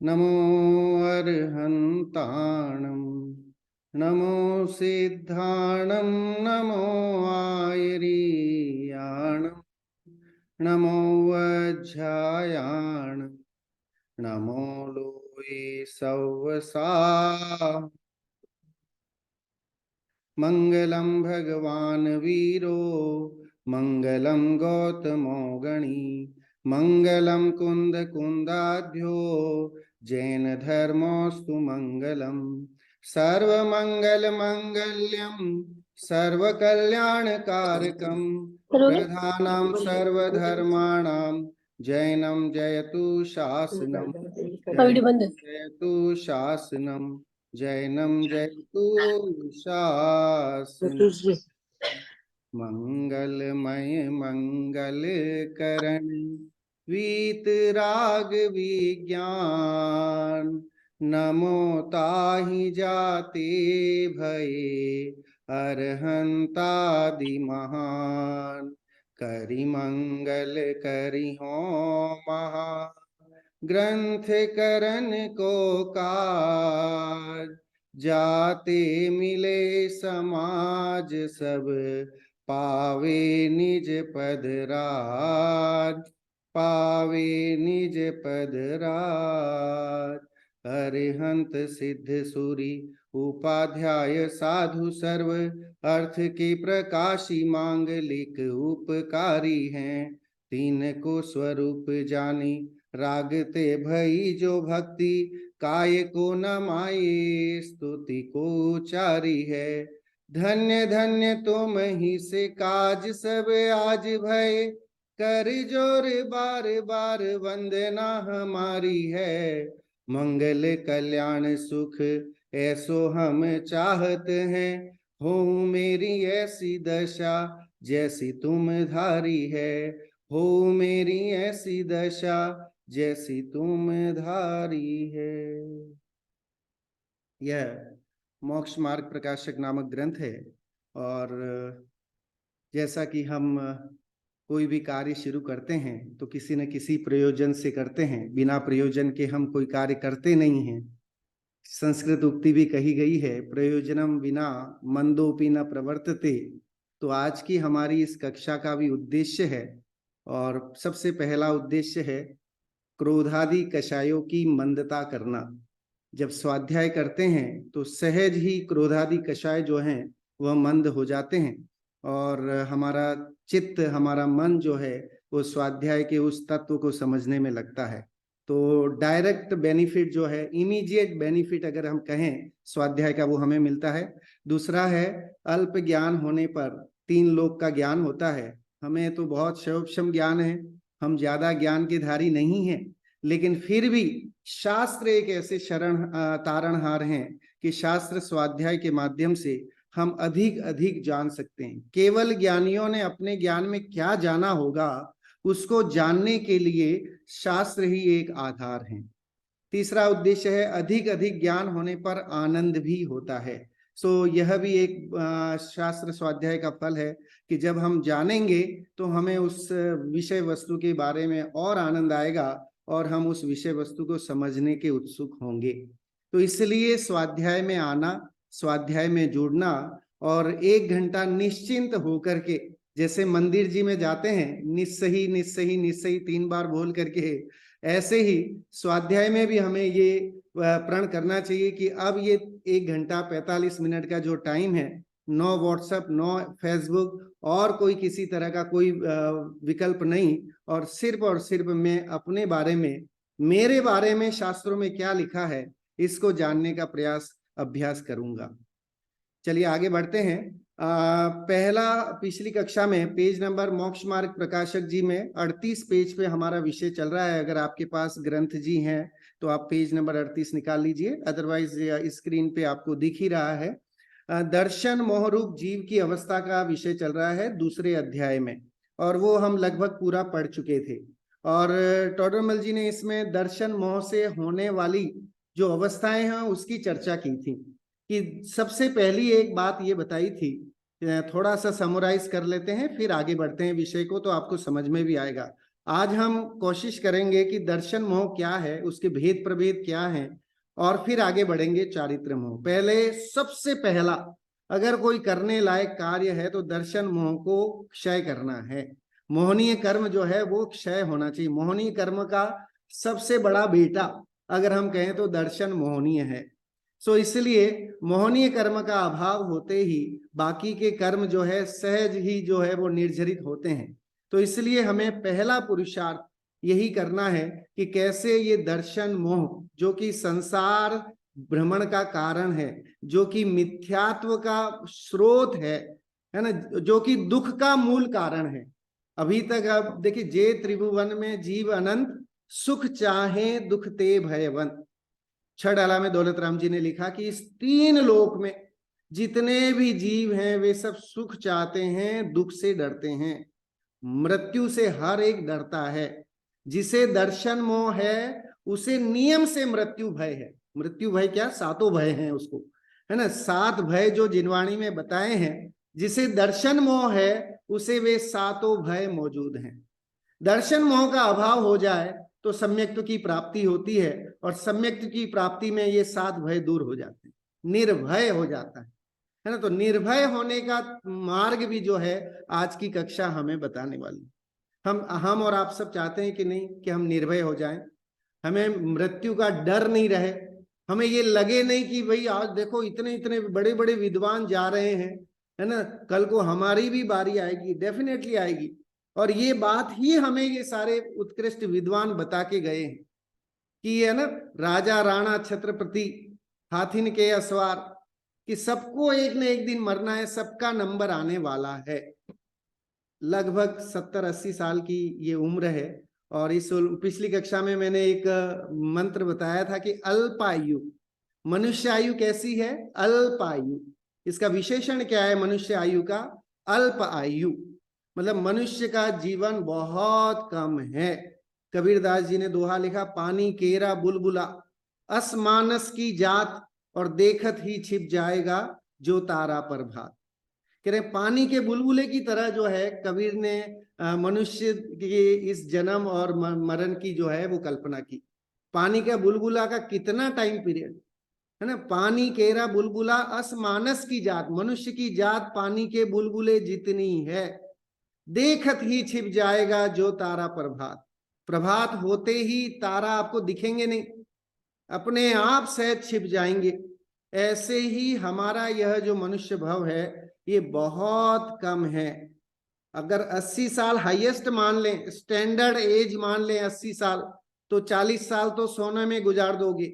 नमो अर्हन्ताणं नमो सिद्धाणं नमो आयरीयाणं नमो वज्झायाणं नमो लोये सव्वसा मंगलम भगवान वीरो मंगलम गौतमो गणी मंगलम कुंद कुंदाढ्यो जैन धर्मोस्तु मंगलम सर्वमंगल मंगल्यम सर्वकल्याणकारकम करोगे? प्रधानम सर्वधर्माणाम जैनम जयतु शासनम वीडियो बंद जैनम जयतु शासनम जैनम जयतु शासनम मंगलमय मंगल करण वीतराग विज्ञान नमो ताहि जाते भये अरहंतादि महान करि मंगल करि हो महा ग्रंथ करन को काज जाते मिले समाज सब पावे निज पद राज पावे निज पद राज अरिहंत सिद्ध सूरी उपाध्याय साधु सर्व अर्थ के प्रकाशी मांगलिक उपकारी हैं तीन को स्वरूप जानी रागते भई जो भक्ति काय को न माये स्तुति को उचारी है धन्य धन्य तुम ही से काज सब आज भय कर जोर बार बार वंदना हमारी है मंगल कल्याण सुख ऐसो हम चाहत हैं हो मेरी ऐसी दशा जैसी तुम धारी है हो मेरी ऐसी दशा जैसी तुम धारी है। यह मोक्ष मार्ग प्रकाशक नामक ग्रंथ है और जैसा कि हम कोई भी कार्य शुरू करते हैं तो किसी न किसी प्रयोजन से करते हैं, बिना प्रयोजन के हम कोई कार्य करते नहीं हैं। संस्कृत उक्ति भी कही गई है, प्रयोजनम विना मंदोपि न प्रवर्तते। तो आज की हमारी इस कक्षा का भी उद्देश्य है और सबसे पहला उद्देश्य है क्रोधादि कषायों की मंदता करना। जब स्वाध्याय करते हैं तो सहज ही क्रोधादि कषाय जो हैं वह मंद हो जाते हैं और हमारा चित्त, हमारा मन जो है वो स्वाध्याय के उस तत्व को समझने में लगता है। तो डायरेक्ट बेनिफिट जो है, इमीडिएट बेनिफिट अगर हम कहें स्वाध्याय का, वो हमें मिलता है। दूसरा है अल्प ज्ञान होने पर तीन लोक का ज्ञान होता है। हमें तो बहुत सूक्ष्म ज्ञान है, हम ज्यादा ज्ञान के धारी नहीं हैं, लेकिन फिर भी शास्त्र एक ऐसे शरण तारणहार हैं कि शास्त्र स्वाध्याय के माध्यम से हम अधिक अधिक जान सकते हैं। केवल ज्ञानियों ने अपने ज्ञान में क्या जाना होगा उसको जानने के लिए शास्त्र ही एक आधार है। तीसरा उद्देश्य है अधिक अधिक ज्ञान होने पर आनंद भी होता है। सो यह भी एक शास्त्र स्वाध्याय का फल है कि जब हम जानेंगे तो हमें उस विषय वस्तु के बारे में और आनंद आएगा और हम उस विषय वस्तु को समझने के उत्सुक होंगे। तो इसलिए स्वाध्याय में आना, स्वाध्याय में जुड़ना और 1 घंटा निश्चिंत होकर के, जैसे मंदिर जी में जाते हैं निस्सही निस्सही निस्सही 3 बार बोल करके, ऐसे ही स्वाध्याय में भी हमें ये प्रण करना चाहिए कि अब ये 1 घंटा 45 मिनट का जो टाइम है, नो व्हाट्सएप, नो फेसबुक और कोई किसी तरह का कोई विकल्प नहीं, और सिर्फ मैं अपने बारे में, मेरे बारे में शास्त्रों में क्या लिखा है इसको जानने का प्रयास अभ्यास करूंगा। चलिए आगे बढ़ते हैं। पहला, पिछली कक्षा में पेज नंबर मोक्ष मार्ग प्रकाशक जी में 38 पेज पे हमारा विषय चल रहा है। अगर आपके पास ग्रंथ जी हैं तो आप पेज नंबर 38 निकाल लीजिए, अदरवाइज स्क्रीन पे आपको दिख ही रहा है। दर्शन मोहरूप जीव की अवस्था का विषय चल रहा है दूसरे अध्याय में, और वो हम लगभग पूरा पढ़ चुके थे। और टोडरमल जी ने इसमें दर्शन मोह से होने वाली जो अवस्थाएं हैं उसकी चर्चा की थी। कि सबसे पहली एक बात ये बताई थी, थोड़ा सा समराइज कर लेते हैं फिर आगे बढ़ते हैं विषय को, तो आपको समझ में भी आएगा। आज हम कोशिश करेंगे कि दर्शन मोह क्या है, उसके भेद प्रभेद क्या है, और फिर आगे बढ़ेंगे चारित्र मोह। पहले सबसे पहला अगर कोई करने लायक कार्य है तो दर्शन मोह को क्षय करना है। मोहनीय कर्म जो है वो क्षय होना चाहिए। मोहनीय कर्म का सबसे बड़ा बेटा अगर हम कहें तो दर्शन मोहनीय है। सो इसलिए मोहनीय कर्म का अभाव होते ही बाकी के कर्म जो है सहज ही जो है वो निर्जरित होते हैं। तो इसलिए हमें पहला पुरुषार्थ यही करना है कि कैसे ये दर्शन मोह जो कि संसार भ्रमण का कारण है, जो कि मिथ्यात्व का स्रोत है ना, जो कि दुख का मूल कारण है। अभी तक अब देखिए, जे त्रिभुवन में जीव अनंत, सुख चाहे दुख ते भयवंत। छड़ाला में दौलत राम जी ने लिखा कि इस तीन लोक में जितने भी जीव हैं वे सब सुख चाहते हैं, दुख से डरते हैं, मृत्यु से हर एक डरता है। जिसे दर्शन मोह है उसे नियम से मृत्यु भय है। मृत्यु भय क्या, सातों भय हैं उसको, है ना, 7 भय जो जिनवाणी में बताए हैं। जिसे दर्शन मोह है उसे वे सातों भय मौजूद हैं। दर्शन मोह का अभाव हो जाए तो सम्यक्त्व की प्राप्ति होती है, और सम्यक्त्व की प्राप्ति में ये 7 भय दूर हो जाते हैं, निर्भय हो जाता है ना। तो निर्भय होने का मार्ग भी जो है आज की कक्षा हमें बताने वाली। हम और आप सब चाहते हैं कि नहीं कि हम निर्भय हो जाएं, हमें मृत्यु का डर नहीं रहे, हमें ये लगे नहीं कि भाई आज देखो इतने इतने बड़े बड़े विद्वान जा रहे हैं, है ना, कल को हमारी भी बारी आएगी, डेफिनेटली आएगी। और ये बात ही हमें ये सारे उत्कृष्ट विद्वान बता के गए हैं कि है ना, राजा राणा छत्रपति हाथिन के असवार, कि सबको एक न एक दिन मरना है, सबका नंबर आने वाला है। लगभग 70-80 साल की ये उम्र है। और इस पिछली कक्षा में मैंने एक मंत्र बताया था कि अल्पायु, मनुष्य आयु कैसी है, अल्पायु। इसका विशेषण क्या है मनुष्य आयु का, अल्प आयु, मतलब मनुष्य का जीवन बहुत कम है। कबीरदास जी ने दोहा लिखा, पानी केरा बुलबुला असमानस की जात, और देखत ही छिप जाएगा जो तारा पर भात। कह रहे पानी के बुलबुले की तरह जो है कबीर ने मनुष्य के इस जन्म और मरण की जो है वो कल्पना की। पानी का बुलबुला का कितना टाइम पीरियड है ना, पानी केरा बुलबुला असमानस की जात, मनुष्य की जात पानी के बुलबुले जितनी है, देखत ही छिप जाएगा जो तारा प्रभात। प्रभात होते ही तारा आपको दिखेंगे नहीं, अपने आप सहज छिप जाएंगे। ऐसे ही हमारा यह जो मनुष्य भव है ये बहुत कम है। अगर 80 साल हाईएस्ट मान लें, स्टैंडर्ड एज मान लें 80 साल, तो 40 साल तो सोने में गुजार दोगे,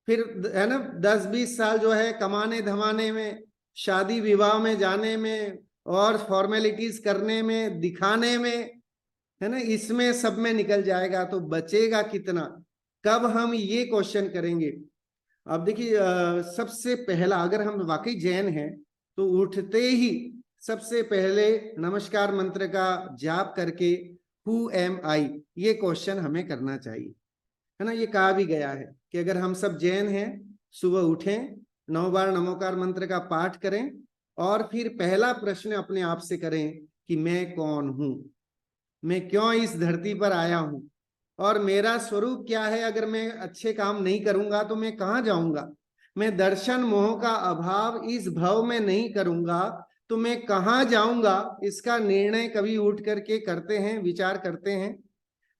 फिर है ना 10-20 साल जो है कमाने धमाने में, शादी विवाह में जाने में, और फॉर्मेलिटीज करने में, दिखाने में, है ना, इसमें सब में निकल जाएगा। तो बचेगा कितना, कब हम ये क्वेश्चन करेंगे। अब देखिए सबसे पहला अगर हम वाकई जैन हैं तो उठते ही सबसे पहले नमस्कार मंत्र का जाप करके हु एम आई, ये क्वेश्चन हमें करना चाहिए, है ना। ये कहा भी गया है कि अगर हम सब जैन हैं, सुबह उठें, 9 बार नमोकार मंत्र का पाठ करें, और फिर पहला प्रश्न अपने आप से करें कि मैं कौन हूं, मैं क्यों इस धरती पर आया हूं, और मेरा स्वरूप क्या है। अगर मैं अच्छे काम नहीं करूंगा तो मैं कहाँ जाऊंगा, मैं दर्शन मोह का अभाव इस भव में नहीं करूंगा तो मैं कहाँ जाऊंगा। इसका निर्णय कभी उठ करके करते हैं, विचार करते हैं,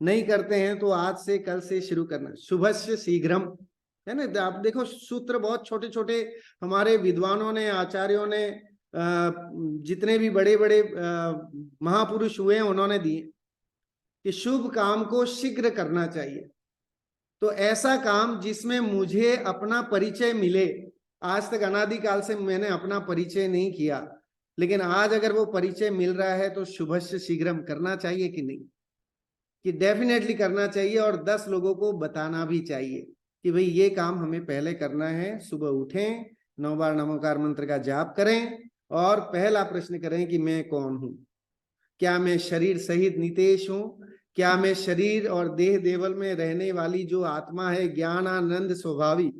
नहीं करते हैं तो आज से कल से शुरू करना। शुभस्य शीघ्रम, है ना। आप देखो सूत्र बहुत छोटे छोटे हमारे विद्वानों ने, आचार्यों ने, जितने भी बड़े बड़े महापुरुष हुए हैं उन्होंने दिए कि शुभ काम को शीघ्र करना चाहिए। तो ऐसा काम जिसमें मुझे अपना परिचय मिले। आज तक अनादिकाल से मैंने अपना परिचय नहीं किया, लेकिन आज अगर वो परिचय मिल रहा है तो शुभस्य शीघ्रम करना चाहिए कि नहीं, कि डेफिनेटली करना चाहिए। और 10 लोगों को बताना भी चाहिए कि भाई ये काम हमें पहले करना है। सुबह उठें, 9 बार नमोकार मंत्र का जाप करें, और पहला प्रश्न करें कि मैं कौन हूं, क्या मैं शरीर सहित नितेश हूं, क्या मैं शरीर और देह देवल में रहने वाली जो आत्मा है, ज्ञान आनंद स्वभावी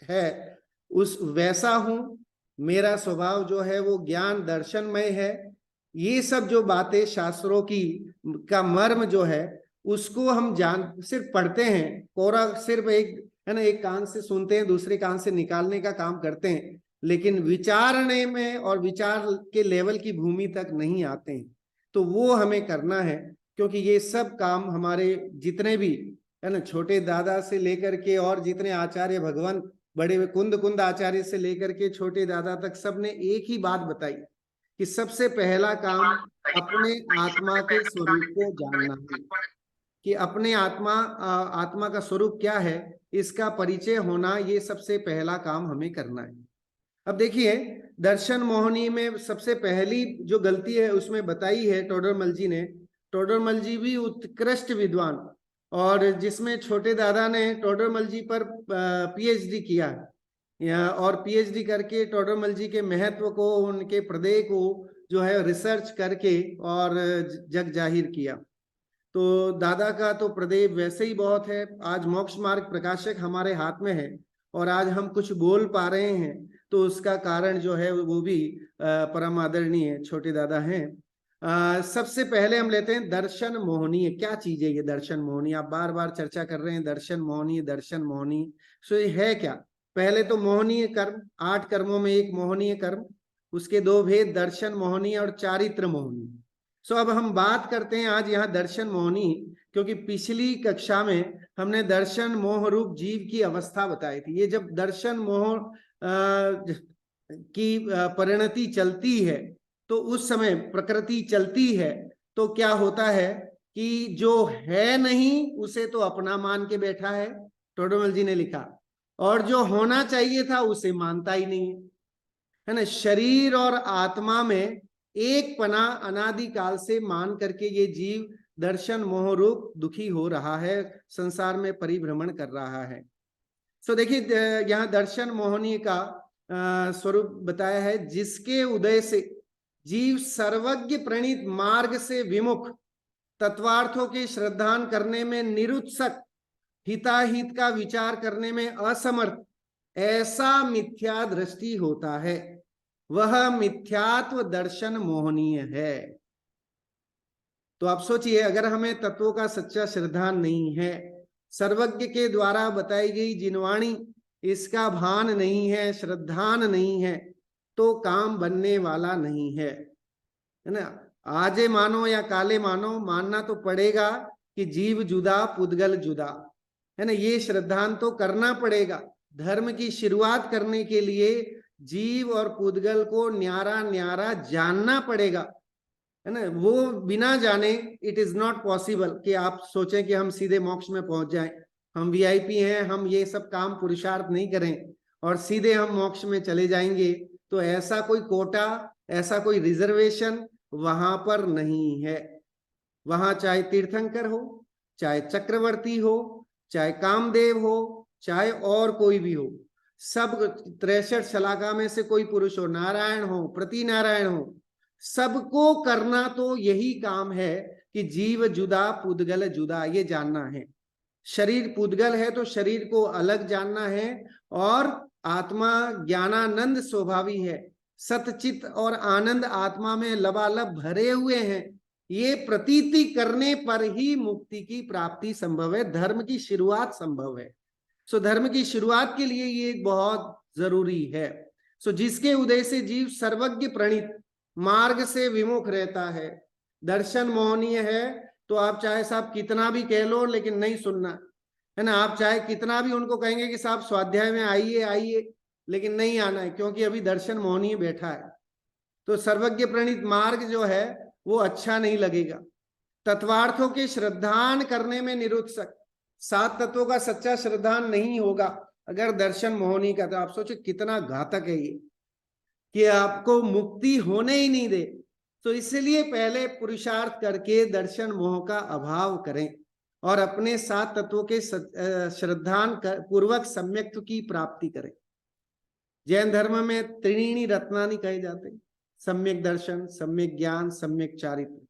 है, उस वैसा हूं। मेरा स्वभाव जो है वो ज्ञान दर्शनमय है, ये सब जो बातें शास्त्रों की का मर्म जो है उसको हम सिर्फ पढ़ते हैं, कोरा सिर्फ एक है ना, एक कान से सुनते हैं दूसरे कान से निकालने का काम करते हैं, लेकिन विचारने में और विचार के लेवल की भूमि तक नहीं आते हैं। तो वो हमें करना है, क्योंकि ये सब काम हमारे जितने भी है ना, छोटे दादा से लेकर के और जितने आचार्य भगवान, बड़े कुंद कुंद आचार्य से लेकर के छोटे दादा तक, सबने एक ही बात बताई कि सबसे पहला काम अपने आत्मा के स्वरूप को जानना है, कि अपने आत्मा का स्वरूप क्या है, इसका परिचय होना, ये सबसे पहला काम हमें करना है। अब देखिए, दर्शन मोहनी में सबसे पहली जो गलती है उसमें बताई है टोडरमल जी ने। टोडरमल जी भी उत्कृष्ट विद्वान, और जिसमें छोटे दादा ने टोडरमल जी पर पीएचडी किया, और पीएचडी करके टोडरमल जी के महत्व को, उनके प्रदेय को जो है रिसर्च करके और जग जाहिर किया। तो दादा का तो प्रदेय वैसे ही बहुत है। आज मोक्ष मार्ग प्रकाशक हमारे हाथ में है और आज हम कुछ बोल पा रहे हैं, तो उसका कारण जो है वो भी परम आदरणीय छोटे दादा हैं। सबसे पहले हम लेते हैं दर्शन मोहनीय। क्या चीज है ये दर्शन मोहनीय? आप बार बार चर्चा कर रहे हैं दर्शन मोहनीय, दर्शन मोहनीय। सो ये है क्या? पहले तो मोहनीय कर्म, 8 कर्मों में एक मोहनीय कर्म, उसके 2 भेद, दर्शन मोहनीय और चारित्र मोहनीय। सो अब हम बात करते हैं आज यहाँ दर्शन मोहनी, क्योंकि पिछली कक्षा में हमने दर्शन मोह रूप जीव की अवस्था बताई थी। ये जब दर्शन मोह की परिणति चलती है, तो उस समय प्रकृति चलती है, तो क्या होता है कि जो है नहीं उसे तो अपना मान के बैठा है, टोडरमल जी ने लिखा, और जो होना चाहिए था उसे मानता ही नहीं है ना। शरीर और आत्मा में एक पना अनादिकाल से मान करके ये जीव दर्शन मोह रूप दुखी हो रहा है, संसार में परिभ्रमण कर रहा है। सो देखिए, यहाँ दर्शन मोहनी का स्वरूप बताया है, जिसके उदय से जीव सर्वज्ञ प्रणीत मार्ग से विमुख, तत्वार्थों के श्रद्धान करने में निरुत्सुक, हिताहित का विचार करने में असमर्थ, ऐसा मिथ्या दृष्टि होता है, वह मिथ्यात्व दर्शन मोहनीय है। तो आप सोचिए, अगर हमें तत्वों का सच्चा श्रद्धान नहीं है, सर्वज्ञ के द्वारा बताई गई जिनवाणी इसका भान नहीं है, श्रद्धान नहीं है, तो काम बनने वाला नहीं है ना। आजे मानो या काले मानो, मानना तो पड़ेगा कि जीव जुदा पुद्गल जुदा, है ना। ये श्रद्धान तो करना पड़ेगा। धर्म की शुरुआत करने के लिए जीव और पुद्गल को न्यारा न्यारा जानना पड़ेगा, है ना। वो बिना जाने इट इज नॉट पॉसिबल कि आप सोचें कि हम सीधे मोक्ष में पहुंच जाएं, हम वीआईपी हैं, हम ये सब काम पुरुषार्थ नहीं करें और सीधे हम मोक्ष में चले जाएंगे। तो ऐसा कोई कोटा, ऐसा कोई रिजर्वेशन वहां पर नहीं है। वहां चाहे तीर्थंकर हो, चाहे चक्रवर्ती हो, चाहे कामदेव हो, चाहे और कोई भी हो, सब 63 शलाका में से कोई पुरुष हो, नारायण हो, प्रति नारायण हो, सबको करना तो यही काम है कि जीव जुदा पुद्गल जुदा, ये जानना है। शरीर पुद्गल है तो शरीर को अलग जानना है, और आत्मा ज्ञानानंद स्वभावी है, सतचित और आनंद आत्मा में लबालब भरे हुए हैं। ये प्रतीति करने पर ही मुक्ति की प्राप्ति संभव है, धर्म की शुरुआत संभव है। सो धर्म की शुरुआत के लिए ये बहुत जरूरी है। सो जिसके उदय से जीव सर्वज्ञ प्रणीत मार्ग से विमुख रहता है, दर्शन मोहनीय है, तो आप चाहे साहब कितना भी कह लो लेकिन नहीं सुनना, है ना। आप चाहे कितना भी उनको कहेंगे कि साहब स्वाध्याय में आइए आइए, लेकिन नहीं आना है, क्योंकि अभी दर्शन मोहनीय बैठा है। तो सर्वज्ञ प्रणीत मार्ग जो है वो अच्छा नहीं लगेगा। तत्वार्थों के श्रद्धान करने में निरुत्सुक, 7 तत्वों का सच्चा श्रद्धान नहीं होगा अगर दर्शन मोहनी का, तो आप सोचो कितना घातक है ये, कि आपको मुक्ति होने ही नहीं दे। तो इसलिए पहले पुरुषार्थ करके दर्शन मोह का अभाव करें और अपने 7 तत्वों के श्रद्धान पूर्वक सम्यक्त्व की प्राप्ति करें। जैन धर्म में त्रिणी रत्नानि कहे जाते हैं, सम्यक दर्शन, सम्यक ज्ञान, सम्यक चारित्र,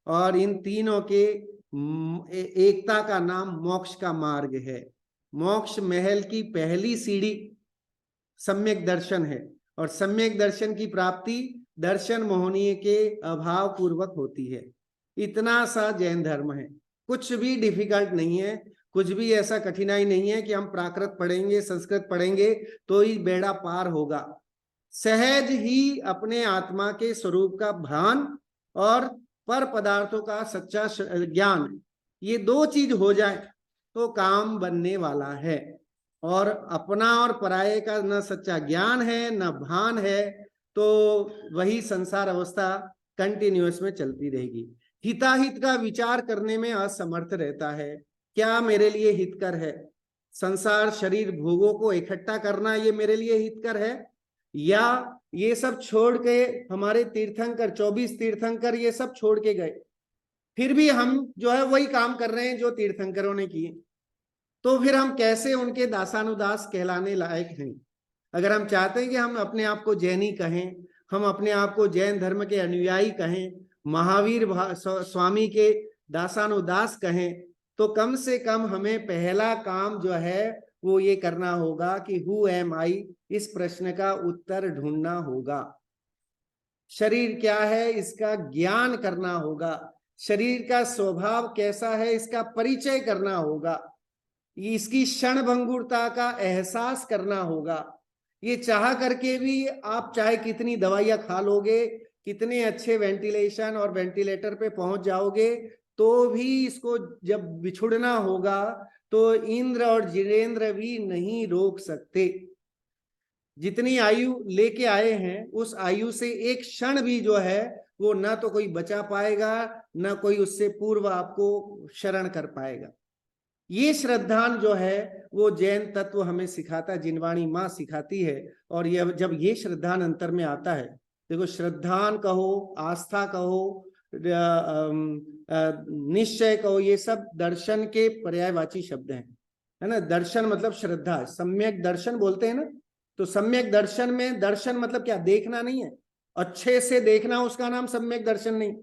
और इन तीनों के एकता का नाम मोक्ष का मार्ग है। मोक्ष महल की पहली सीढ़ी सम्यक दर्शन है, और सम्यक दर्शन की प्राप्ति दर्शन मोहनीय के अभाव पूर्वक होती है। इतना सा जैन धर्म है, कुछ भी डिफिकल्ट नहीं है, कुछ भी ऐसा कठिनाई नहीं है कि हम प्राकृत पढ़ेंगे, संस्कृत पढ़ेंगे तो ही बेड़ा पार होगा। सहज ही अपने आत्मा के स्वरूप का भान और पर पदार्थों का सच्चा ज्ञान, ये दो चीज हो जाए तो काम बनने वाला है। और अपना और पराये का न सच्चा ज्ञान है न भान है, तो वही संसार अवस्था कंटिन्यूअस में चलती रहेगी। हिताहित का विचार करने में असमर्थ रहता है, क्या मेरे लिए हितकर है, संसार शरीर भोगों को इकट्ठा करना ये मेरे लिए हितकर है, या ये सब छोड़ के हमारे तीर्थंकर 24 तीर्थंकर ये सब छोड़ के गए, फिर भी हम जो है वही काम कर रहे हैं जो तीर्थंकरों ने किए, तो फिर हम कैसे उनके दासानुदास कहलाने लायक हैं। अगर हम चाहते हैं कि हम अपने आप को जैनी कहें, हम अपने आप को जैन धर्म के अनुयायी कहें, महावीर स्वामी के दासानुदास कहें, तो कम से कम हमें पहला काम जो है वो ये करना होगा कि हु एम आई, इस प्रश्न का उत्तर ढूंढना होगा। शरीर क्या है इसका ज्ञान करना होगा, शरीर का स्वभाव कैसा है इसका परिचय करना होगा, इसकी क्षणभंगुरता का एहसास करना होगा। ये चाह करके भी आप चाहे कितनी दवाइयां खा लोगे, कितने अच्छे वेंटिलेशन और वेंटिलेटर पे पहुंच जाओगे, तो भी इसको जब बिछुड़ना होगा तो इंद्र और जिनेंद्र भी नहीं रोक सकते। जितनी आयु लेके आए हैं उस आयु से एक क्षण भी जो है वो ना तो कोई बचा पाएगा, ना कोई उससे पूर्व आपको शरण कर पाएगा। ये श्रद्धान जो है वो जैन तत्व हमें सिखाता है, जिनवाणी माँ सिखाती है। और ये जब ये श्रद्धान अंतर में आता है, देखो श्रद्धान कहो, आस्था कहो, निश्चय कहो, ये सब दर्शन के पर्यायवाची शब्द हैं, है ना। दर्शन मतलब श्रद्धा, सम्यक दर्शन बोलते हैं ना, तो सम्यक दर्शन में दर्शन मतलब क्या, देखना नहीं है, अच्छे से देखना उसका नाम सम्यक दर्शन नहीं।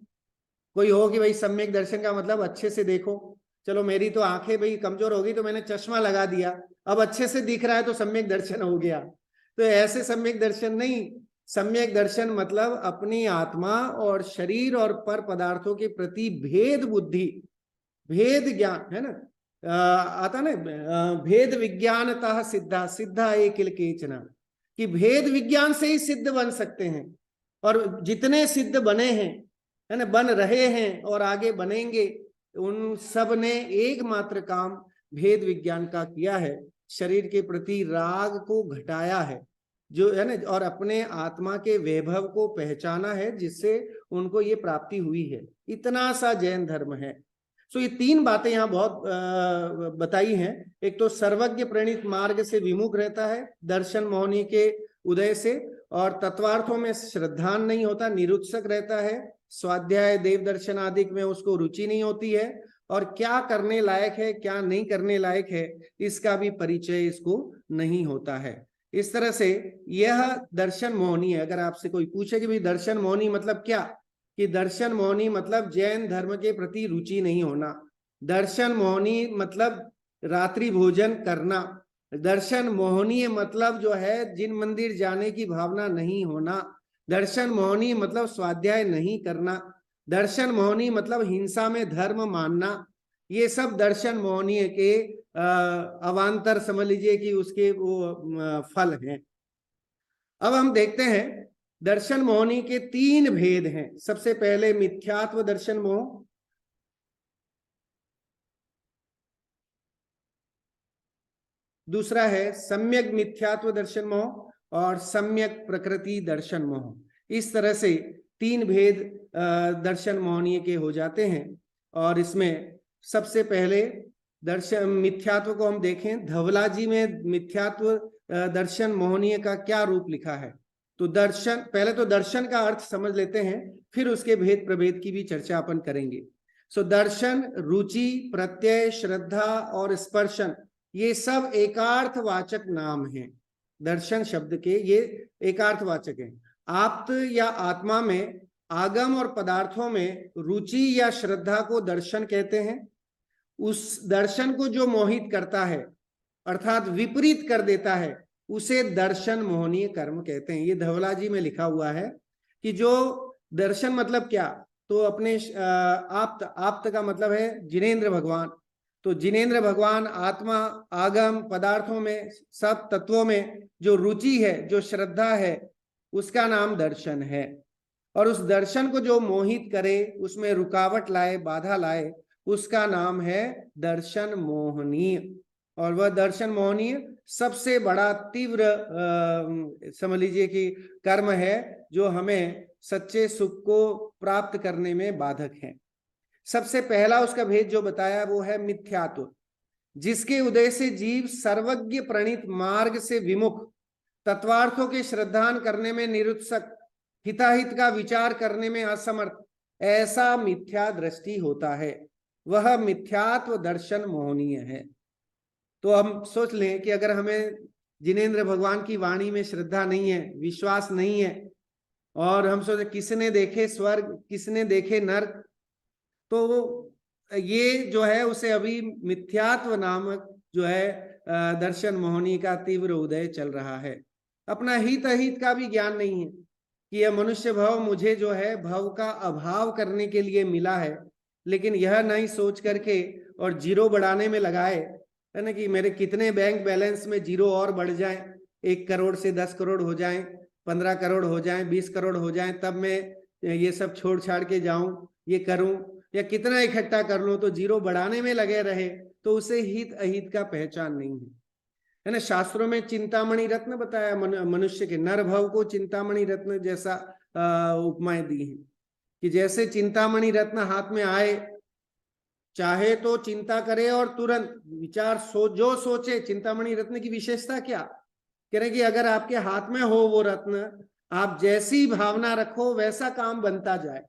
कोई हो कि भाई सम्यक दर्शन का मतलब अच्छे से देखो, चलो मेरी तो आंखें भाई कमजोर हो गई तो मैंने चश्मा लगा दिया, अब अच्छे से दिख रहा है तो सम्यक दर्शन हो गया, तो ऐसे सम्यक दर्शन नहीं। सम्यक दर्शन मतलब अपनी आत्मा और शरीर और पर पदार्थों के प्रति भेद बुद्धि, भेद ज्ञान, है ना, आता ना, भेद विज्ञानतः सिद्धा सिद्धा एकिल केचना, कि भेद विज्ञान से ही सिद्ध बन सकते हैं। और जितने सिद्ध बने हैं, है ना, बन रहे हैं और आगे बनेंगे, उन सब ने एकमात्र काम भेद विज्ञान का किया है, शरीर के प्रति राग को घटाया है, जो है ना, और अपने आत्मा के वैभव को पहचाना है, जिससे उनको ये प्राप्ति हुई है। इतना सा जैन धर्म है। सो ये तीन बातें यहाँ बहुत बताई हैं। एक तो सर्वज्ञ प्रणीत मार्ग से विमुख रहता है दर्शन मोहनी के उदय से, और तत्वार्थों में श्रद्धान नहीं होता, निरुत्सक रहता है, स्वाध्याय देव दर्शन आदि में उसको रुचि नहीं होती है, और क्या करने लायक है क्या नहीं करने लायक है इसका भी परिचय इसको नहीं होता है। इस तरह से यह दर्शन मोहनी है। अगर आपसे कोई पूछे कि भाई दर्शन मोहनी मतलब क्या, कि दर्शन मोहनी मतलब जैन धर्म के प्रति रुचि नहीं होना, दर्शन मोहनी मतलब रात्रि भोजन करना, दर्शन मोहनीय मतलब जो है जिन मंदिर जाने की भावना नहीं होना, दर्शन मोहनी मतलब स्वाध्याय नहीं करना, दर्शन मोहनी मतलब हिंसा में धर्म मानना, ये सब दर्शन मोहनीय के अवान्तर समझ लीजिए कि उसके वो फल हैं। अब हम देखते हैं दर्शन मोहनी के तीन भेद हैं। सबसे पहले मिथ्यात्व दर्शन मोह, दूसरा है सम्यक मिथ्यात्व दर्शन मोह, और सम्यक प्रकृति दर्शन मोह। इस तरह से तीन भेद दर्शन मोहनीय के हो जाते हैं। और इसमें सबसे पहले दर्शन मिथ्यात्व को हम देखें, धवला जी में मिथ्यात्व दर्शन मोहनीय का क्या रूप लिखा है। तो दर्शन, पहले तो दर्शन का अर्थ समझ लेते हैं, फिर उसके भेद प्रभेद की भी चर्चा अपन करेंगे। सो दर्शन, रुचि, प्रत्यय, श्रद्धा और स्पर्शन, ये सब एकार्थवाचक नाम हैं। दर्शन शब्द के ये एकार्थवाचक हैं। आप्त या आत्मा में, आगम और पदार्थों में रुचि या श्रद्धा को दर्शन कहते हैं। उस दर्शन को जो मोहित करता है अर्थात विपरीत कर देता है, उसे दर्शन मोहनीय कर्म कहते हैं। ये धवला जी में लिखा हुआ है कि जो दर्शन मतलब क्या, तो अपने आप्त का मतलब है जिनेंद्र भगवान। तो जिनेंद्र भगवान आत्मा, आगम, पदार्थों में, सब तत्वों में जो रुचि है, जो श्रद्धा है, उसका नाम दर्शन है। और उस दर्शन को जो मोहित करे, उसमें रुकावट लाए, बाधा लाए, उसका नाम है दर्शन मोहनीय। और वह दर्शन मोहनीय सबसे बड़ा तीव्र समझ लीजिए कि कर्म है, जो हमें सच्चे सुख को प्राप्त करने में बाधक है। सबसे पहला उसका भेद जो बताया वो है मिथ्यात्व, जिसके उदय से जीव सर्वज्ञ प्रणीत मार्ग से विमुख, तत्वार्थों के श्रद्धान करने में निरुत्सुक, हिताहित का विचार करने में असमर्थ, ऐसा मिथ्या दृष्टि होता है, वह मिथ्यात्व दर्शन मोहनीय है। तो हम सोच लें कि अगर हमें जिनेंद्र भगवान की वाणी में श्रद्धा नहीं है, विश्वास नहीं है, और हम सोचे किसने देखे स्वर्ग, किसने देखे नर्क, तो ये जो है उसे अभी मिथ्यात्व नामक जो है दर्शन मोहनी का तीव्र उदय चल रहा है। अपना हित अहित का भी ज्ञान नहीं है कि यह मनुष्य भव मुझे जो है भव का अभाव करने के लिए मिला है, लेकिन यह नहीं सोच करके और जीरो बढ़ाने में लगाए, है ना, कि मेरे कितने बैंक बैलेंस में जीरो और बढ़ जाए, 1 करोड़ से 10 करोड़ हो जाए, 15 करोड़ हो जाए, 20 करोड़ हो जाए, तब मैं ये सब छोड़ छाड़ के जाऊं, ये करूं, या कितना इकट्ठा कर लो, तो जीरो बढ़ाने में लगे रहे, तो उसे हित अहित का पहचान नहीं है ना। शास्त्रों में चिंतामणि रत्न बताया, मनुष्य के नर भव को चिंतामणि रत्न जैसा उपमाएं दी है, कि जैसे चिंतामणि रत्न हाथ में आए, चाहे तो चिंता करे और तुरंत विचार जो सोचे। चिंतामणि रत्न की विशेषता क्या, कह रहे कि अगर आपके हाथ में हो वो रत्न, आप जैसी भावना रखो वैसा काम बनता जाए।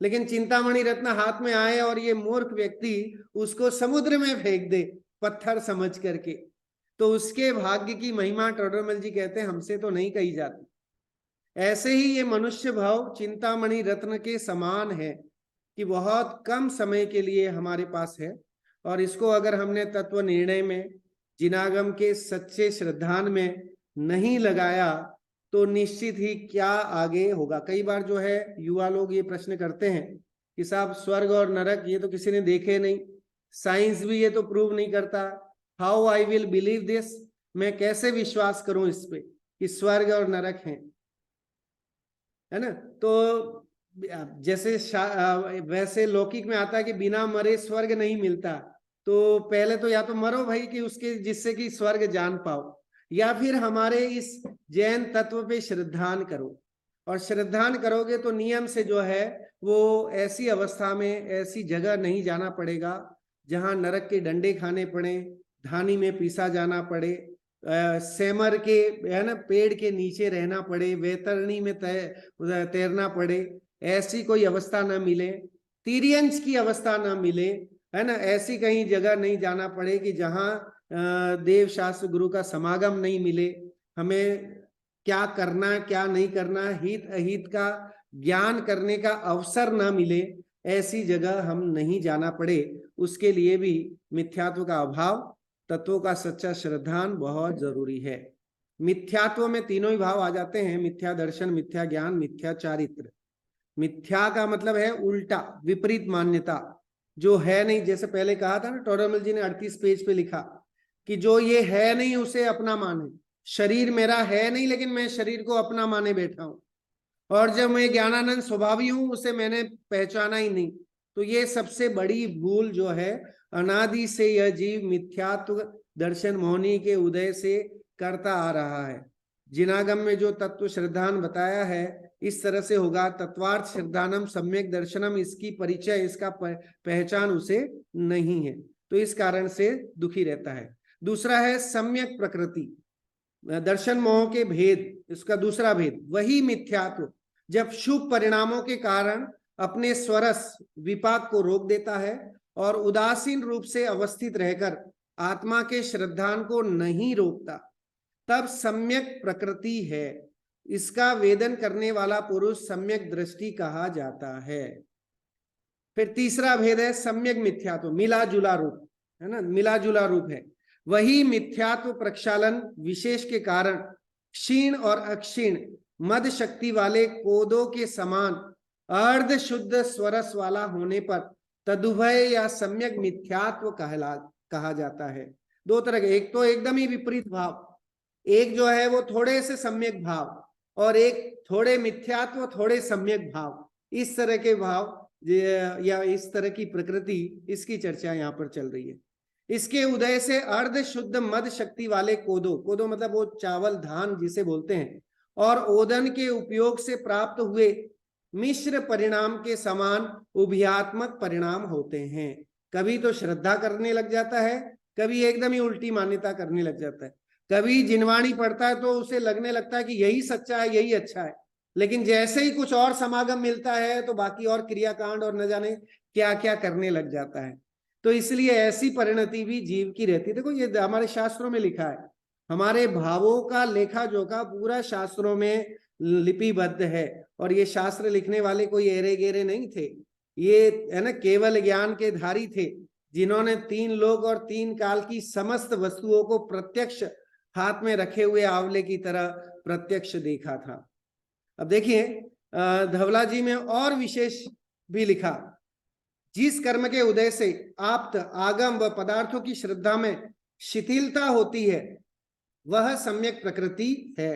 लेकिन चिंतामणि रत्न हाथ में आए और ये मूर्ख व्यक्ति उसको समुद्र में फेंक दे पत्थर समझ करके, तो उसके भाग्य की महिमा टोडरमल जी कहते हैं हमसे तो नहीं कही जाती। ऐसे ही ये मनुष्य भाव चिंतामणि रत्न के समान है कि बहुत कम समय के लिए हमारे पास है, और इसको अगर हमने तत्व निर्णय में, जिनागम के सच्चे श्रद्धान में नहीं लगाया, तो निश्चित ही क्या आगे होगा। कई बार जो है युवा लोग ये प्रश्न करते हैं कि साहब स्वर्ग और नरक ये तो किसी ने देखे नहीं, साइंस भी ये तो प्रूव नहीं करता, how I will believe this, मैं कैसे विश्वास करूं इस पे कि स्वर्ग और नरक है ना। तो जैसे वैसे लौकिक में आता है कि बिना मरे स्वर्ग नहीं मिलता, तो पहले तो या तो मरो भाई कि उसके जिससे कि स्वर्ग जान पाओ, या फिर हमारे इस जैन तत्व पे श्रद्धान करो। और श्रद्धान करोगे तो नियम से जो है वो ऐसी अवस्था में, ऐसी जगह नहीं जाना पड़ेगा जहां नरक के डंडे खाने पड़े, धानी में पीसा जाना पड़े, सेमर के, है ना, पेड़ के नीचे रहना पड़े, वैतरणी में तैरना पड़े, ऐसी कोई अवस्था ना मिले, तिर्यंश की अवस्था ना मिले, है ना, ऐसी कहीं जगह नहीं जाना पड़े कि जहां देव शास्त्र गुरु का समागम नहीं मिले, हमें क्या करना क्या नहीं करना, हित अहित का ज्ञान करने का अवसर ना मिले, ऐसी जगह हम नहीं जाना पड़े। उसके लिए भी मिथ्यात्व का अभाव, तत्वों का सच्चा श्रद्धान बहुत जरूरी है। मिथ्यात्व में तीनों ही भाव आ जाते हैं, मिथ्या दर्शन, मिथ्या ज्ञान, मिथ्या चारित्र। मिथ्या का मतलब है उल्टा, विपरीत मान्यता, जो है नहीं। जैसे पहले कहा था ना, टोडरमल जी ने 38 पेज पे लिखा कि जो ये है नहीं उसे अपना माने। शरीर मेरा है नहीं, लेकिन मैं शरीर को अपना माने बैठा हूं, और जब मैं ज्ञानानंद स्वभावी हूं उसे मैंने पहचाना ही नहीं। तो ये सबसे बड़ी भूल जो है, अनादि से यह जीव मिथ्यात्व दर्शन मोहनी के उदय से करता आ रहा है। जिनागम में जो तत्व श्रद्धान बताया है, इस तरह से होगा। तत्वार्थ श्रद्धानम सम्यक दर्शनम, इसकी परिचय, इसका पहचान उसे नहीं है, तो इस कारण से दुखी रहता है। दूसरा है सम्यक प्रकृति, दर्शन मोह के भेद, इसका दूसरा भेद वही मिथ्यात्व, जब शुभ परिणामों के कारण अपने स्वरस विपाक को रोक देता है और उदासीन रूप से अवस्थित रहकर आत्मा के श्रद्धान को नहीं रोकता, तब सम्यक प्रकृति है। इसका वेदन करने वाला पुरुष सम्यक दृष्टि कहा जाता है। फिर तीसरा भेद है सम्यक मिथ्यात्व, मिला जुला रूप, है ना, मिला जुला रूप है। वही मिथ्यात्व प्रक्षालन विशेष के कारण क्षीण और अक्षीण मद शक्ति वाले कोदों के समान अर्ध शुद्ध स्वरस वाला होने पर तदुभय या सम्यक मिथ्यात्व कहा जाता है। दो तरह के, एक तो एकदम ही विपरीत भाव, एक जो है वो थोड़े से सम्यक भाव, और एक थोड़े मिथ्यात्व थोड़े सम्यक भाव। इस तरह के भाव या इस तरह की प्रकृति, इसकी चर्चा यहाँ पर चल रही है। इसके उदय से अर्ध शुद्ध मद शक्ति वाले कोदो, कोदो मतलब वो चावल धान जिसे बोलते हैं, और ओदन के उपयोग से प्राप्त हुए मिश्र परिणाम के समान उभयात्मक परिणाम होते हैं। कभी तो श्रद्धा करने लग जाता है, कभी एकदम ही उल्टी मान्यता करने लग जाता है। कभी जिनवाणी पढ़ता है तो उसे लगने लगता है कि यही सच्चा है, यही अच्छा है, लेकिन जैसे ही कुछ और समागम मिलता है तो बाकी और क्रियाकांड और न जाने क्या क्या करने लग जाता है। तो इसलिए ऐसी परिणति भी जीव की रहती है। देखो ये हमारे शास्त्रों में लिखा है, हमारे भावों का लेखा जोखा पूरा शास्त्रों में लिपिबद्ध है। और ये शास्त्र लिखने वाले कोई एरे गेरे नहीं थे, ये है ना केवल ज्ञान के धारी थे, जिन्होंने 3 लोक और 3 काल की समस्त वस्तुओं को प्रत्यक्ष हाथ में रखे हुए आंवले की तरह प्रत्यक्ष देखा था। अब देखिए धवला जी में और विशेष भी लिखा, जिस कर्म के उदय से आप्त आगम व पदार्थों की श्रद्धा में शिथिलता होती है वह सम्यक प्रकृति है।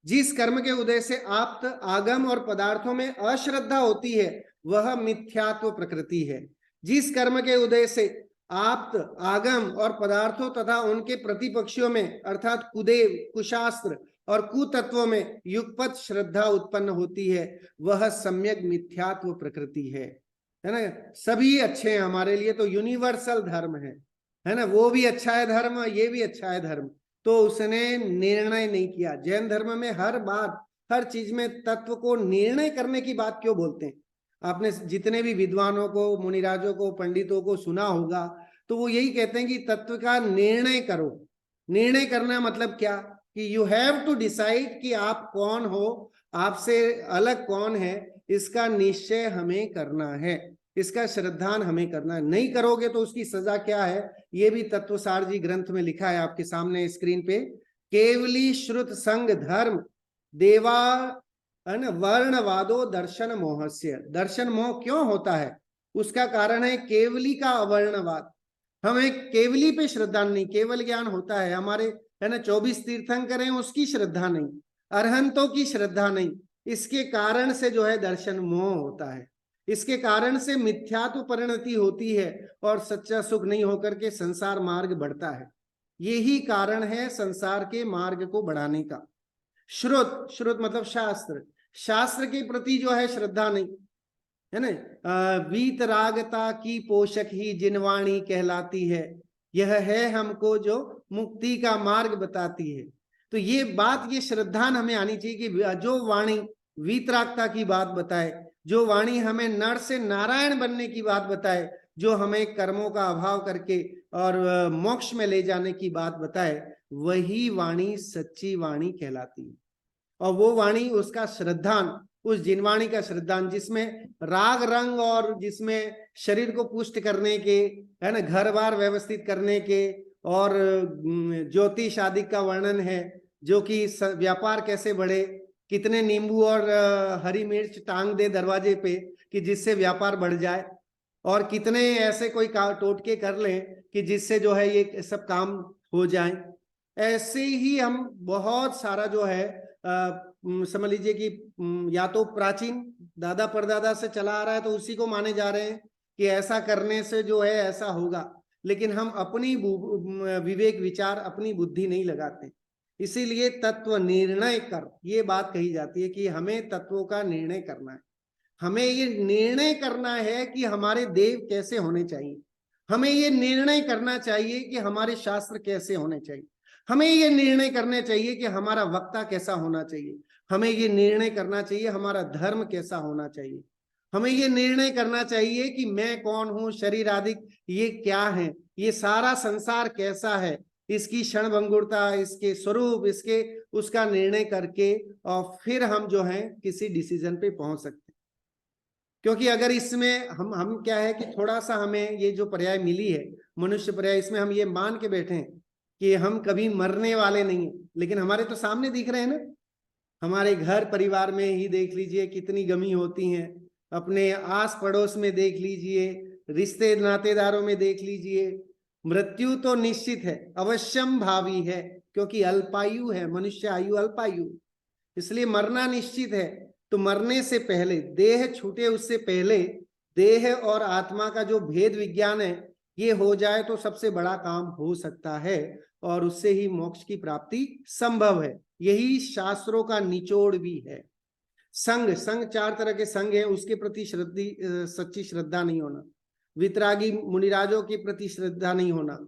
जिस कर्म के उदय से आप्त आगम और पदार्थों में अश्रद्धा होती है वह मिथ्यात्व प्रकृति है। जिस कर्म के उदय से आप्त आगम और पदार्थों तथा उनके प्रतिपक्षियों में अर्थात कुदेव कुशास्त्र और कुतत्वों में युगपत श्रद्धा उत्पन्न होती है वह सम्यक मिथ्यात्व प्रकृति है ना। सभी अच्छे हैं हमारे लिए, तो यूनिवर्सल धर्म है ना, वो भी अच्छा है धर्म, ये भी अच्छा है धर्म, तो उसने निर्णय नहीं किया। जैन धर्म में हर बात हर चीज में तत्व को निर्णय करने की बात क्यों बोलते हैं? आपने जितने भी विद्वानों को, मुनिराजों को, पंडितों को सुना होगा तो वो यही कहते हैं कि तत्व का निर्णय करो। निर्णय करना मतलब क्या कि यू हैव टू डिसाइड कि आप कौन हो, आपसे अलग कौन है, इसका निश्चय हमें करना है, इसका श्रद्धान हमें करना है। नहीं करोगे तो उसकी सजा क्या है, ये भी तत्वसार जी ग्रंथ में लिखा है आपके सामने स्क्रीन पे। केवली श्रुत संग धर्म देवा वर्णवादो दर्शन मोहस्य। दर्शन मोह क्यों होता है? उसका कारण है केवली का अवर्णवाद। हमें केवली पे श्रद्धा नहीं, केवल ज्ञान होता है हमारे, है ना, 24 तीर्थंकर हैं उसकी श्रद्धा नहीं, अरहंतों की श्रद्धा नहीं। इसके कारण से जो है दर्शन मोह होता है, इसके कारण से मिथ्यात्व परिणति होती है और सच्चा सुख नहीं होकर के संसार मार्ग बढ़ता है। यही कारण है संसार के मार्ग को बढ़ाने का। श्रुत, श्रुत मतलब शास्त्र, शास्त्र के प्रति जो है श्रद्धा नहीं, है ना। वीतरागता की पोषक ही जिनवाणी कहलाती है, यह है हमको जो मुक्ति का मार्ग बताती है। तो ये बात, ये श्रद्धान हमें आनी चाहिए कि जो वाणी वीतरागता की बात बताए, जो वाणी हमें नर से नारायण बनने की बात बताए, जो हमें कर्मों का अभाव करके और मोक्ष में ले जाने की बात बताए, वही वाणी सच्ची वाणी कहलाती है। और वो वाणी, उसका श्रद्धान, उस जिनवाणी का श्रद्धान जिसमें राग रंग और जिसमें शरीर को पुष्ट करने के, है ना, घर बार व्यवस्थित करने के, और ज्योतिष आदि का वर्णन है, जो कि व्यापार कैसे बढ़े, कितने नींबू और हरी मिर्च टांग दे दरवाजे पे कि जिससे व्यापार बढ़ जाए, और कितने ऐसे कोई टोटके कर लें कि जिससे जो है ये सब काम हो जाए। ऐसे ही हम बहुत सारा जो है समझ लीजिए कि या तो प्राचीन दादा परदादा से चला आ रहा है तो उसी को माने जा रहे हैं कि ऐसा करने से जो है ऐसा होगा, लेकिन हम अपनी विवेक विचार, अपनी बुद्धि नहीं लगाते। इसीलिए तत्व निर्णय कर, ये बात कही जाती है कि हमें तत्वों का निर्णय करना है। हमें ये निर्णय करना है कि हमारे देव कैसे होने चाहिए, हमें ये निर्णय करना चाहिए कि हमारे शास्त्र कैसे होने चाहिए, हमें ये निर्णय करना चाहिए कि हमारा वक्ता कैसा होना चाहिए, हमें ये निर्णय करना चाहिए हमारा धर्म कैसा होना चाहिए, हमें ये निर्णय करना चाहिए कि मैं कौन हूं, शरीर आदि ये क्या है, ये सारा संसार कैसा है, इसकी क्षणभंगुरता, इसके स्वरूप, इसके उसका निर्णय करके और फिर हम जो है किसी डिसीजन पे पहुंच सकते हैं। क्योंकि अगर इसमें हम क्या है कि थोड़ा सा हमें ये जो पर्याय मिली है, मनुष्य पर्याय, इसमें हम ये मान के बैठे हैं कि हम कभी मरने वाले नहीं है, लेकिन हमारे तो सामने दिख रहे हैं ना हमारे घर परिवार में ही देख लीजिए कितनी गमी होती हैं, अपने आस पड़ोस में देख लीजिए, रिश्ते नातेदारों में देख लीजिए। मृत्यु तो निश्चित है, अवश्यम भावी है, क्योंकि अल्पायु है, मनुष्य आयु अल्पायु, इसलिए मरना निश्चित है। तो मरने से पहले, देह छूटे उससे पहले, देह और आत्मा का जो भेद विज्ञान है ये हो जाए तो सबसे बड़ा काम हो सकता है, और उससे ही मोक्ष की प्राप्ति संभव है। यही शास्त्रों का निचोड़ भी है। संग, संग 4 तरह के संग है, उसके प्रति सच्ची श्रद्धा नहीं होना, वितरागी मुनिराजों के प्रति श्रद्धा नहीं होना,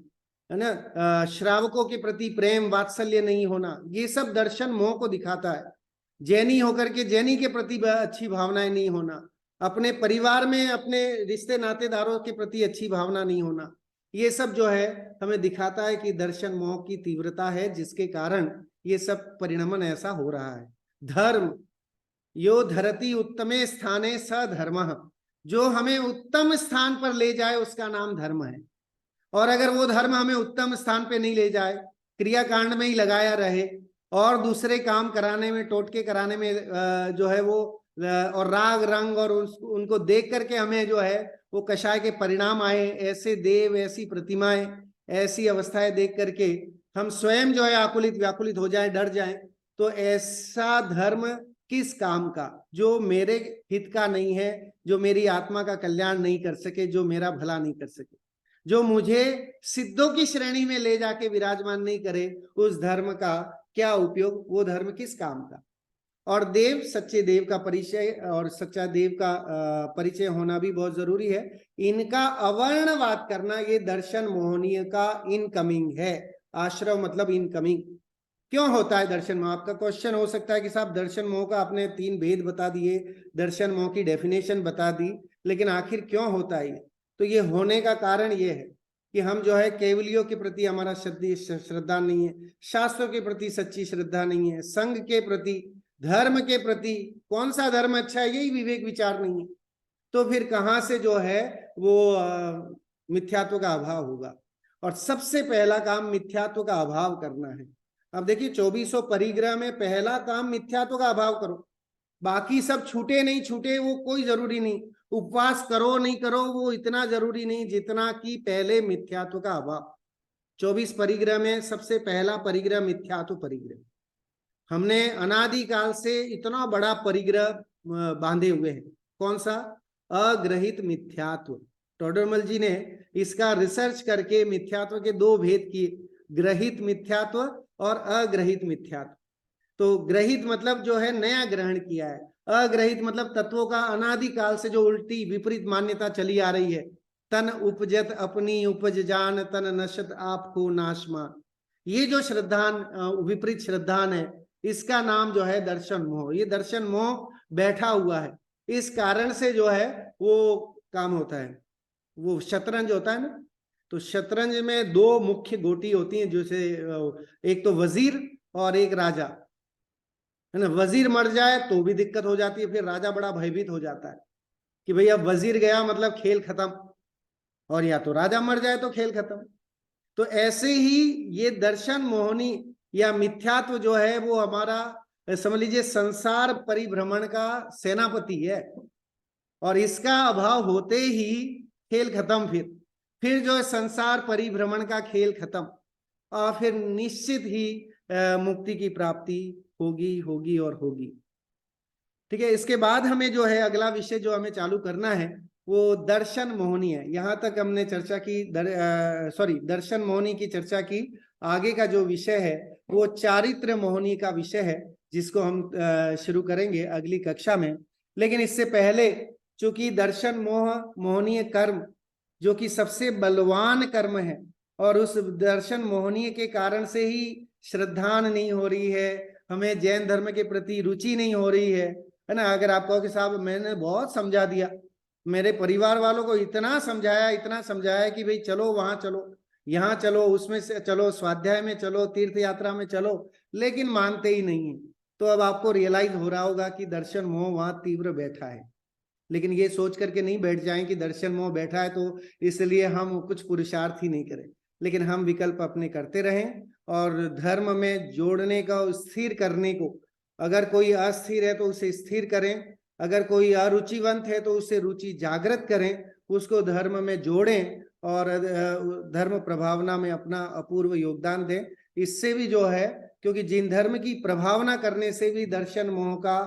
है ना, श्रावकों के प्रति प्रेम वात्सल्य नहीं होना, ये सब दर्शन मोह को दिखाता है। जैनी होकर के जैनी के प्रति अच्छी भावनाएं नहीं होना, अपने परिवार में अपने रिश्ते नातेदारों के प्रति अच्छी भावना नहीं होना, ये सब जो है हमें दिखाता है कि दर्शन मोह की तीव्रता है, जिसके कारण ये सब परिणमन ऐसा हो रहा है। धर्म, यो धरती उत्तमे स्थाने स धर्मः, जो हमें उत्तम स्थान पर ले जाए उसका नाम धर्म है। और अगर वो धर्म हमें उत्तम स्थान पे नहीं ले जाए, क्रियाकांड में ही लगाया रहे और दूसरे काम कराने में, टोटके कराने में जो है वो, और राग रंग और उनको देख करके हमें जो है वो कषाय के परिणाम आए, ऐसे देव, ऐसी प्रतिमाएं, ऐसी अवस्थाएं देख करके हम स्वयं जो है आकुलित व्याकुलित हो जाए, डर जाए, तो ऐसा धर्म किस काम का, जो मेरे हित का नहीं है, जो मेरी आत्मा का कल्याण नहीं कर सके, जो मेरा भला नहीं कर सके, जो मुझे सिद्धों की श्रेणी में ले जाके विराजमान नहीं करे, उस धर्म का क्या उपयोग, वो धर्म किस काम का। और देव, सच्चे देव का परिचय और सच्चा देव का परिचय होना भी बहुत जरूरी है। इनका अवर्णवाद करना ये दर्शन मोहनीय का इनकमिंग है। आश्रव मतलब इनकमिंग। क्यों होता है दर्शन मोह? आपका क्वेश्चन हो सकता है कि साहब दर्शन मोह का आपने 3 भेद बता दिए, दर्शन मोह की डेफिनेशन बता दी, लेकिन आखिर क्यों होता है? तो ये होने का कारण ये है कि हम जो है केवलियों के प्रति हमारा श्रद्धा नहीं है, शास्त्रों के प्रति सच्ची श्रद्धा नहीं है, संघ के प्रति, धर्म के प्रति, कौन सा धर्म अच्छा है यही विवेक विचार नहीं है, तो फिर कहाँ से जो है वो मिथ्यात्व का अभाव होगा। और सबसे पहला काम मिथ्यात्व का अभाव करना है। अब देखिए 2400 परिग्रह में पहला काम मिथ्यात्व का अभाव करो, बाकी सब छूटे नहीं छूटे वो कोई जरूरी नहीं, उपवास करो नहीं करो वो इतना जरूरी नहीं जितना कि पहले मिथ्यात्व का अभाव। 24 परिग्रह में सबसे पहला परिग्रह मिथ्यात्व परिग्रह। हमने अनादिकाल से इतना बड़ा परिग्रह बांधे हुए हैं, कौन सा? अग्रहित मिथ्यात्व। टोडरमल जी ने इसका रिसर्च करके मिथ्यात्व के 2 भेद किए, ग्रहित मिथ्यात्व और अग्रहित मिथ्यात्व। तो ग्रहित मतलब जो है नया ग्रहण किया है, अग्रहित मतलब तत्वों का अनादिकाल से जो उल्टी विपरीत मान्यता चली आ रही है। तन उपजत अपनी उपज जान, तन नशत आपको नाशमान, ये जो श्रद्धान विपरीत श्रद्धान है, इसका नाम जो है दर्शन मोह। ये दर्शन मोह बैठा हुआ है, इस कारण से जो है वो काम होता है। वो शतरंज होता है ना, तो शतरंज में 2 मुख्य गोटी होती हैं, जैसे एक तो वजीर और एक राजा, है ना। वजीर मर जाए तो भी दिक्कत हो जाती है, फिर राजा बड़ा भयभीत हो जाता है कि भैया वजीर गया मतलब खेल खत्म, और या तो राजा मर जाए तो खेल खत्म। तो ऐसे ही ये दर्शन मोहनी या मिथ्यात्व जो है वो हमारा समझ लीजिए संसार परिभ्रमण का सेनापति है, और इसका अभाव होते ही खेल खत्म। फिर जो है संसार परिभ्रमण का खेल खत्म, और फिर निश्चित ही मुक्ति की प्राप्ति होगी होगी और होगी। ठीक है, इसके बाद हमें जो है अगला विषय जो हमें चालू करना है वो दर्शन मोहनी है। यहां तक हमने चर्चा की, दर्शन मोहनी की चर्चा की। आगे का जो विषय है वो चारित्र मोहनी का विषय है, जिसको हम शुरू करेंगे अगली कक्षा में। लेकिन इससे पहले, चूंकि दर्शन मोहनीय कर्म जो कि सबसे बलवान कर्म है, और उस दर्शन मोहनीय के कारण से ही श्रद्धान नहीं हो रही है, हमें जैन धर्म के प्रति रुचि नहीं हो रही है ना। अगर आप कहो कि साहब मैंने बहुत समझा दिया, मेरे परिवार वालों को इतना समझाया कि भाई चलो वहां चलो, यहाँ चलो, उसमें से चलो, स्वाध्याय में चलो, तीर्थ यात्रा में चलो, लेकिन मानते ही नहीं है, तो अब आपको रियलाइज हो रहा होगा कि दर्शन मोह वहां तीव्र बैठा है। लेकिन ये सोच करके नहीं बैठ जाएं कि दर्शन मोह बैठा है तो इसलिए हम कुछ पुरुषार्थ ही नहीं करें, लेकिन हम विकल्प अपने करते रहें और धर्म में जोड़ने का, स्थिर करने को, अगर कोई अस्थिर है तो उसे स्थिर करें, अगर कोई अरुचिवंत है तो उसे रुचि जागृत करें, उसको धर्म में जोड़ें और धर्म प्रभावना में अपना अपूर्व योगदान दें। इससे भी जो है, क्योंकि जिन धर्म की प्रभावना करने से भी दर्शन मोह का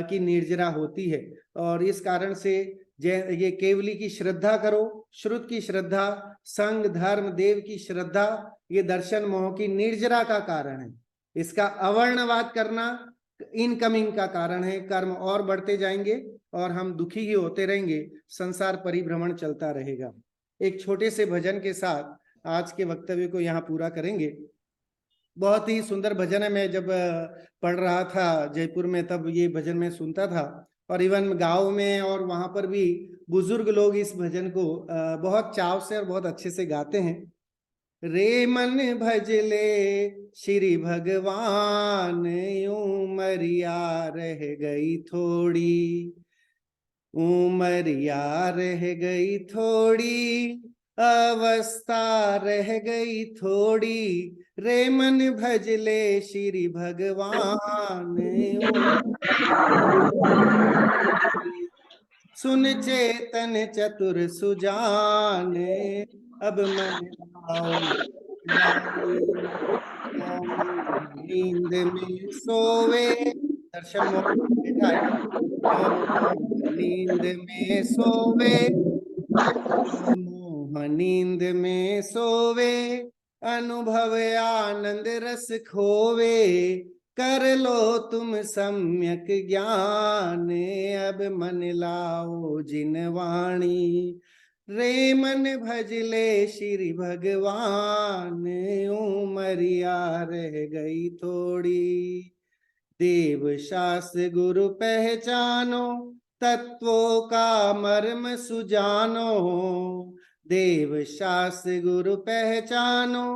की निर्जरा होती है, और इस कारण से ये केवली की श्रद्धा करो, श्रुत की श्रद्धा, संघ धर्म देव की श्रद्धा, ये दर्शन मोह की निर्जरा का कारण है। इसका अवर्णवाद करना इनकमिंग का कारण है। कर्म और बढ़ते जाएंगे और हम दुखी ही होते रहेंगे, संसार परिभ्रमण चलता रहेगा। एक छोटे से भजन के साथ आज के वक्तव्य को यहाँ पूरा करेंगे। बहुत ही सुंदर भजन है। मैं जब पढ़ रहा था जयपुर में, तब ये भजन मैं सुनता था, और इवन गांव में और वहां पर भी बुजुर्ग लोग इस भजन को बहुत चाव से और बहुत अच्छे से गाते हैं। रे मन भजले श्री भगवान, उमरिया रह गई थोड़ी, उमरिया रह गई थोड़ी, अवस्था रह गई थोड़ी, रे मन भजले श्री भगवान। सुन चेतन चतुर सुजान, अब मन आओ नींद में सोवे। दर्शन मोह बैठा है, नींद में सोवे, मोह नींद में सोवे, अनुभव आनंद रस खोवे, कर लो तुम सम्यक ज्ञान, अब मन लाओ जिन वाणी, रे मन भजले श्री भगवान, उमरिया रह गई थोड़ी। देव शास्त्र गुरु पहचानो, तत्वों का मर्म सुजानो, देव शास्त्र गुरु पहचानो,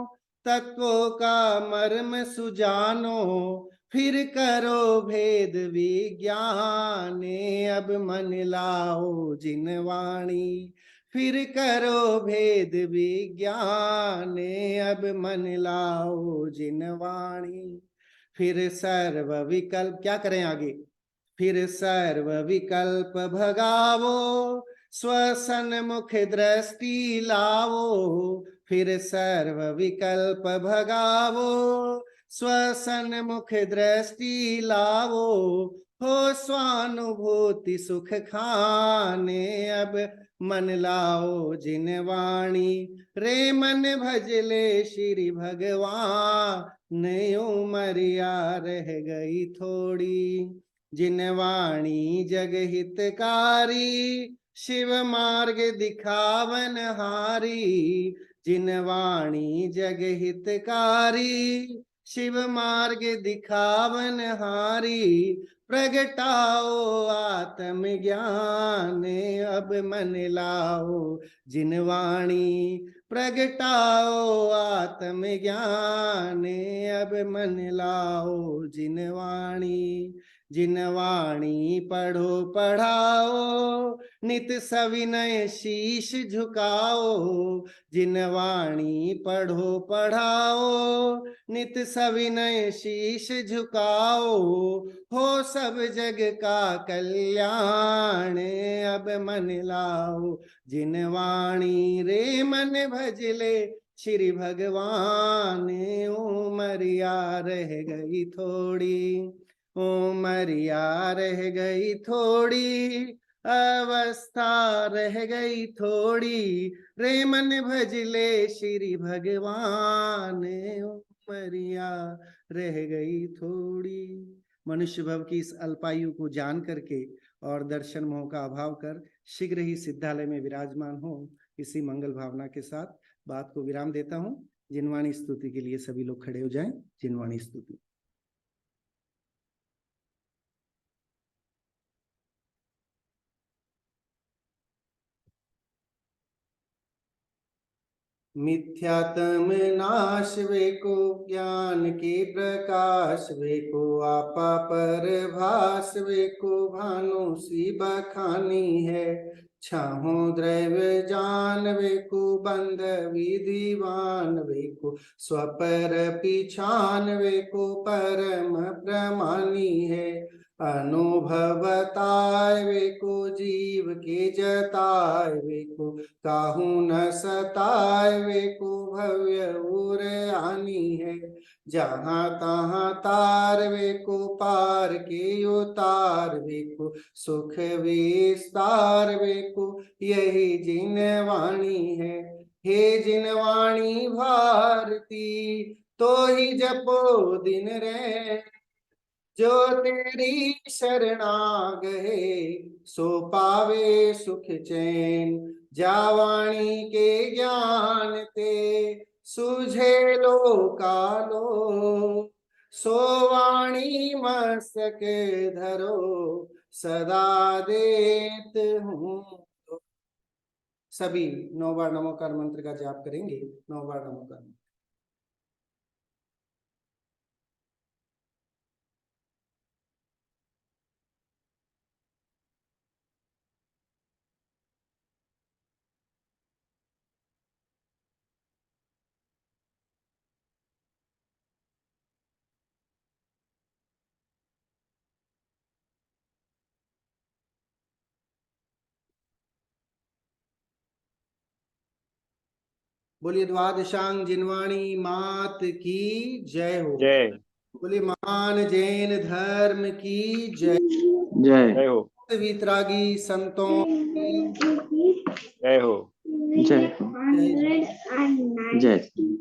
तत्वों का मर्म सुजानो, फिर करो भेद विज्ञान, अब मन लाओ जिन वाणी, फिर करो भेद विज्ञान, अब मन लाओ जिन वाणी। फिर सर्व विकल्प, क्या करें आगे, फिर सर्व विकल्प भगावो, स्वसन मुख दृष्टि लावो, फिर सर्व विकल्प भगावो, स्वसन मुख दृष्टि लावो, हो स्वानुभूति सुख खाने, अब मन लाओ जिन वाणी, रे मन भजले श्री भगवान, उमरिया रह गई थोड़ी। जिन वाणी जग हितकारी, शिव मार्ग दिखावन हारी, जिन वाणी जग हितकारी, शिव मार्ग दिखावन हारी, प्रगटाओ आत्म ज्ञान, अब मन लाओ जिन वाणी, प्रगटाओ आत्म ज्ञान, अब मन लाओ जिन वाणी। जिन वाणी पढ़ो पढ़ाओ, नित सविनय शीश झुकाओ, जिन वाणी पढ़ो पढ़ाओ, नित सविनय शीश झुकाओ, हो सब जग का कल्याण, अब मन लाओ जिन वाणी, रे मन भजले श्री भगवान, उमरिया रह गई थोड़ी, उमरिया रह गई थोड़ी, अवस्था रह गई थोड़ी, रे मन भजले श्री भगवान, उमरिया रह गई थोड़ी। मनुष्य भव की इस अल्पायु को जान करके और दर्शन मोह का अभाव कर शीघ्र ही सिद्धालय में विराजमान हो, इसी मंगल भावना के साथ बात को विराम देता हूं। जिनवाणी स्तुति के लिए सभी लोग खड़े हो जाएं। जिनवाणी स्तुति। मिथ्यात्म नाश वे को, ज्ञान के प्रकाश वे को, आपा पर भास वे को, भानु सी बखानी है, छाहो द्रव्य जानवे को बंध विधिवानवे को स्वपर पिछानवे को परम प्रमाणी है। अनुभवताय वे को जीव के जताय वे को काहू न सताय वे को भव्य उर आनी है। जहाँ तहाँ तार वे को पार के उतार वे को सुख विस्तार वे को यही जिनवाणी है। हे जिनवाणी भारती तो ही जपो दिन रे, जो तेरी शरणा गए सो पावे सुख चैन। जावाणी के ज्ञान ते सुझे लो कालो, सो वाणी मस्तक धरो सदा देत हूँ। सभी 9 बार नमोकार मंत्र का जाप करेंगे। 9 बार नमोकार। बोलिए द्वादशांग जिनवाणी मात की जय हो। जय। बोलिए महान जैन धर्म की जय जय हो। वितरागी संतों की जय हो। जय हो। जय। जय।